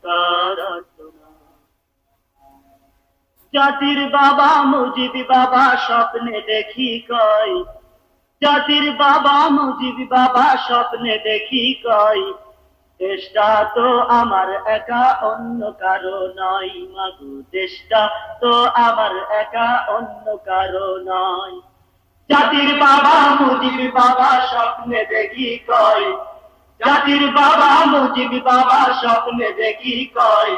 প্রার্থনা। জাতির বাবা মুজিব বাবা স্বপ্নে দেখি কয়, জাতির বাবা মুজিব বাবা স্বপ্নে দেখি কয়, দেশটা তো আমার একা অন্য কারো নয় মাগো, দেশটা তো আমার একা অন্য কারো নয়। জাতির বাবা মুজিব বাবা স্বপ্নে দেখি কয়, জাতির বাবা মুজিব বাবা স্বপ্নে দেখি কয়,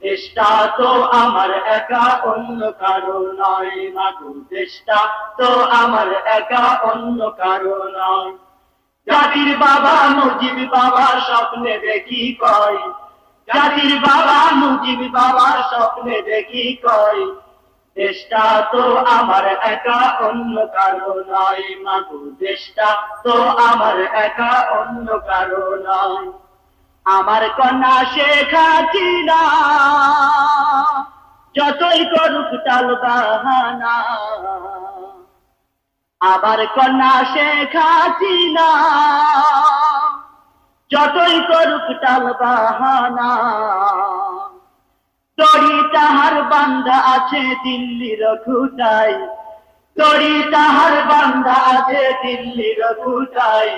দেশটা তো আমার একা অন্য কারো নয় মাগো, দেশটা তো আমার একা অন্য কারো নয়। জাতির বাবা মুজিব বাবা স্বপ্নে দেখি কয়, জাতির বাবা মুজিব বাবা স্বপ্নে দেখি কয়, দেশটা তো আমার একা অন্য কারো নয় মাগো, দেশটা তো আমার একা অন্য কারো নয়। আমার কন্যা শেখ হাসিনা যতই করুক টাল বাহানা, আমার কন্যা শেখ হাসিনা যতই করুক টাল বাহানা, দড়ি তাহার বান্ধা আছে দিল্লির খুঁটায়, দড়ি তাহার বান্ধা আছে দিল্লির খুঁটায়,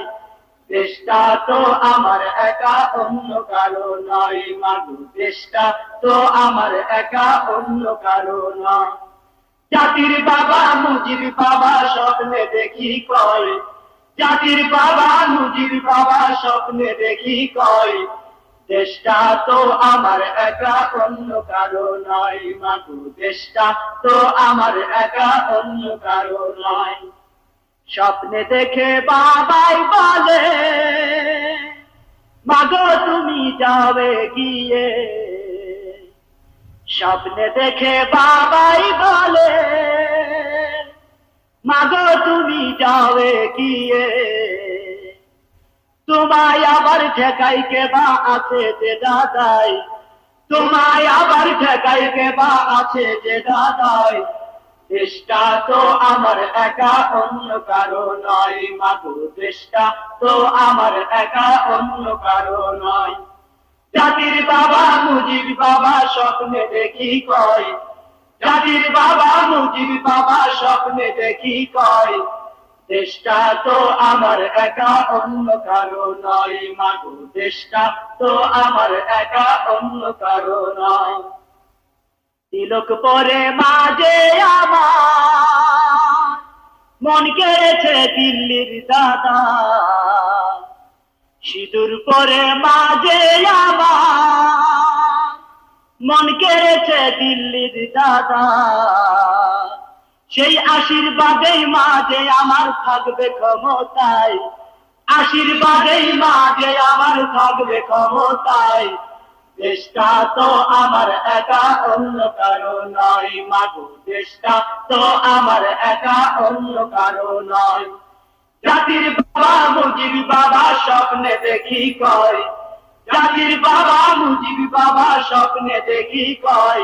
দেশটা তো আমার একা অন্য কারো নয় মাগো, দেশটা তো আমার একা অন্য কারো নয়। জাতির বাবা মুজিব বাবা স্বপ্নে দেখি কয়, জাতির বাবা মুজিব বাবা স্বপ্নে দেখি কয়, দেশটা তো আমার একা অন্য কারো নয় মাগো, দেশটা তো আমার একা অন্য কারো নয়। স্বপ্নে দেখে বাবাই বলে মাগো তুমি যাবে গিয়ে, স্বপ্নে দেখে বাবাই বলে মাগো তুমি যাবে গিয়ে, তোমায় আবার ঠেকাই কে বা আছে যে দাদাই, তোমায় আবার ঠেকাই কে বা আছে যে দাদাই, দেশটা তো আমার একা অন্য কারো নয় মাগো, দেশটা তো আমার একা অন্য কারো নয়। জাতির বাবা মুজিব বাবা স্বপ্নে দেখি কয়, জাতির বাবা মুজিব বাবা স্বপ্নে দেখি কয়, দেশটা তো আমার একা অন্য কারো নয় মাগো, দেশটা তো আমার একা অন্য কারো নয়। তিলক পরে মাঝে আমার মন কেড়েছে দিল্লির দাদা, সিঁদুর পরে মাঝে আমার মন কেড়েছে দিল্লির দাদা, সেই আশীর্বাদেই মাঝে আমার থাকবে ক্ষমতায়, আশীর্বাদেই মাঝে আমার থাকবে ক্ষমতায়, দেশটা তো আমার একা অন্য কারো নয় মাগো, দেশটা তো আমার একা অন্য কারো নয়। জাতির বাবা মুজিব বাবা স্বপ্নে দেখি কয়, জাতির বাবা মুজিব বাবা স্বপ্নে দেখি কয়,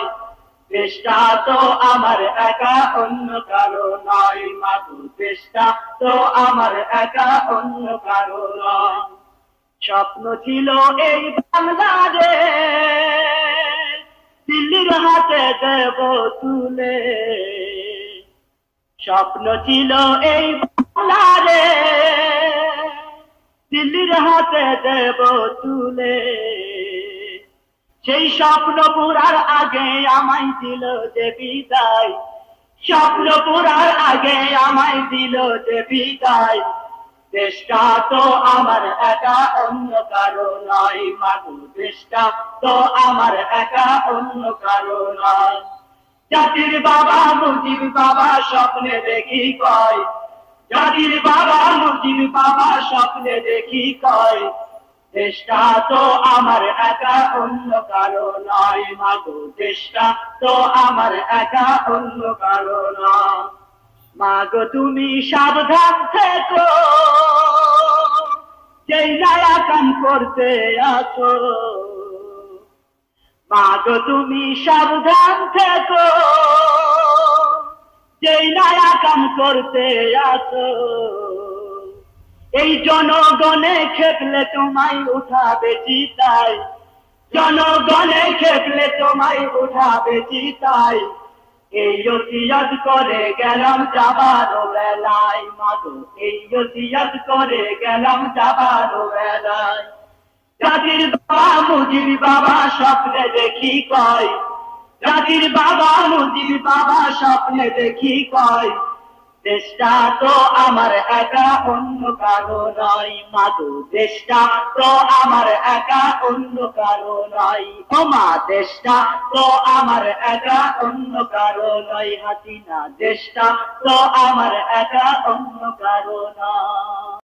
দেশটা তো আমার একা অন্য কারো নয় মাগো, দেশটা তো আমার একা অন্য কারো নয়। স্বপ্ন ছিল এই বাংলাদেশ দিল্লির হাতে দেব তুলে, স্বপ্ন ছিল এই বাংলাদেশ দিল্লির হাতে দেব তুলে, সেই স্বপ্ন পুরার আগে আমায় দিল যে বিদায়, স্বপ্ন পুরার আগে আমায় দিল যে বিদায়, দেশটা তো আমার একা অন্য কারো নয় মাগো, দেশটা তো আমার একা অন্য কারো নয়। জাতির বাবা মুজিব বাবা স্বপ্নে দেখি কয়, জাতির বাবা মুজিব বাবা স্বপ্নে দেখি কয়, দেশটা তো আমার একা অন্য কারো নয় মাগো, দেশটা তো আমার একা অন্য কারো নয়। মাগো তুমি সাবধান থেকো, যেই নয়া কাম করতে আছো, মাগো তুমি সাবধান থেকো, যেই নয়া কাম করতে আছো, এই জনগণে খেপলে তোমায় উঠাবে চিতায়, জনগণে খেপলে তোমায় উঠাবে চিতাই, এই ওসিয়ত করে গেলাম যাবার বেলায় মাগো, এই ওসিয়ত করে গেলাম যাবার বেলায়। জাতির বাবা মুজিব বাবা স্বপ্নে দেখি কয়, জাতির বাবা মুজিব বাবা স্বপ্নে দেখি কয়, দেশটা তো আমার একা অন্য কারো নয় মাগো, দেশটা তো আমার একা অন্য কারো নয়। ও মা, দেশটা তো আমার একা অন্য কারো নয়। হাসিনা, দেশটা তো আমার একা অন্য কারো নয়।